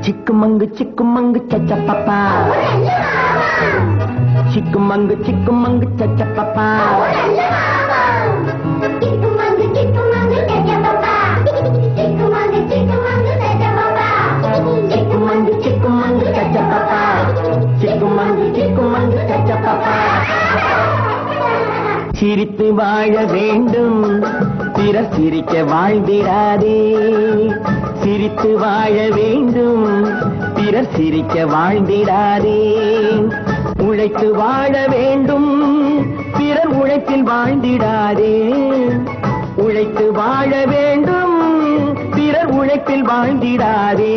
चिक्कमंग चचा पापा, चिक्कमंग चचा पापा, चिक्कमंग चचा पापा, चिक्कमंग चचा पापा, चिक्कमंग चचा पापा, चिक्कमंग चचा पापा. சிரித்து வாழ வேண்டும் பிறர் சிரிக்க வாழ்ந்திடாதே, சிரித்து வாழ வேண்டும் பிறர் சிரிக்க வாழ்ந்திடாதே, உழைத்து வாழ வேண்டும் பிறர் உழைப்பில் வாழ்ந்திடாதே, உழைத்து வாழ வேண்டும் பிறர் உழைப்பில் வாழ்ந்திடாதே,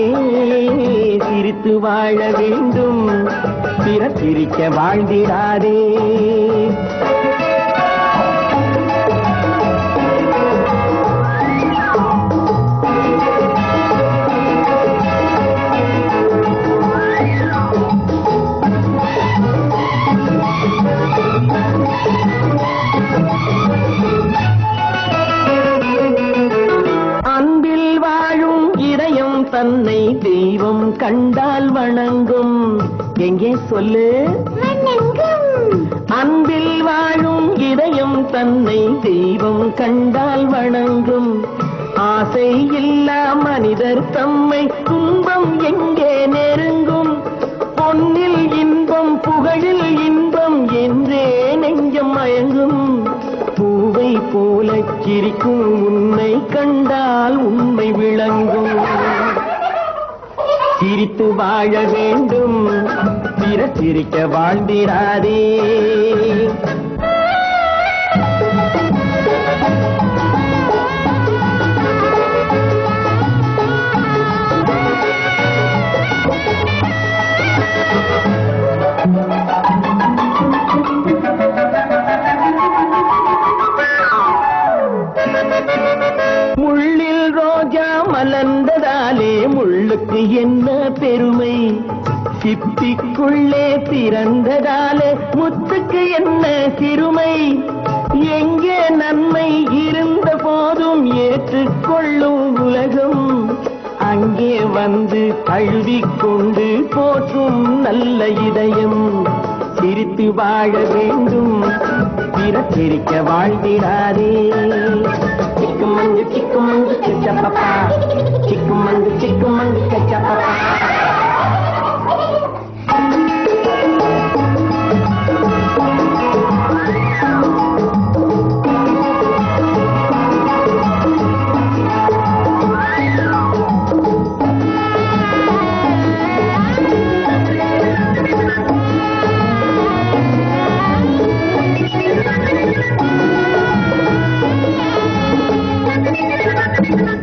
சிரித்து வாழ வேண்டும் பிறர் சிரிக்க வாழ்ந்திடாதே. தன்னை தெய்வம் கண்டால் வணங்கும், எங்கே சொல்லு வணங்கும். அன்பில் வாழும் இதயம் தன்னை தெய்வம் கண்டால் வணங்கும், ஆசை இல்லா மனிதர் தம்மை துன்பம் எங்கே நெருங்கும், பொன்னில் இன்பம் புகழில் இன்பம் என்றே நெஞ்சம் மயங்கும், பூவை போல சிரிக்கும் உன்னை கண்டால் உண்மை விளங்கும், சிரித்து வாழ வேண்டும் பிறர் சிரிக்க வாழ்ந்திடாதே. முள்ளில் ரோஜா மலர்ந்ததாலே முள்ளுக்கு என்ன பெருமை, சிப்பிக்குள்ளே பிறந்ததாலே முத்துக்கு என்ன சிறுமை, எங்கே நன்மை இருந்த போதும் ஏற்றுக்கொள்ளும் உலகம், அங்கே வந்து தழுவிக்கொண்டு போற்றும் நல்ல இதயம், சிரித்து வாழ வேண்டும் பிறர் சிரிக்க வாழ்ந்திடாதே. चिक्कमंग चचा पापा, चिक्कमंग चचा पापा.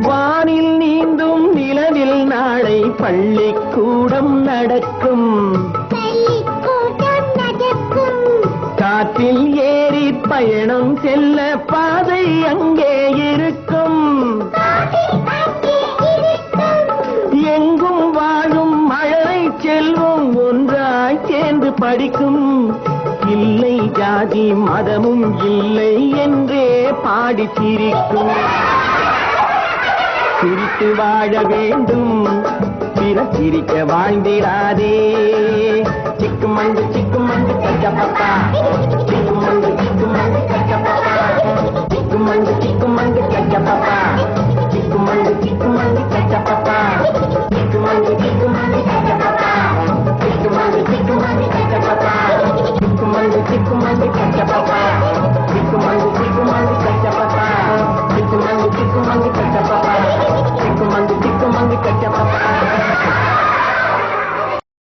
வானில் நீந்தும் நிலவில் நாளை பள்ளிக்கூடம் நடக்கும், காற்றில் ஏறி பயணம் செல்ல பாதை அங்கே இருக்கும், எங்கும் வாழும் மழலை செல்வம் ஒன்றாய் சேர்ந்து படிக்கும், இல்லை ஜாதி மதமும் இல்லை என்றே பாடி சிரிக்கும், சிரித்து வாழ வேண்டும் பிறர் சிரிக்க வாழ்ந்திடாதே. चिक्कमंग चचा पापा, चिक्कमंग चचा पापा, चिक्कमंग चचा पापा, चिक्कमंग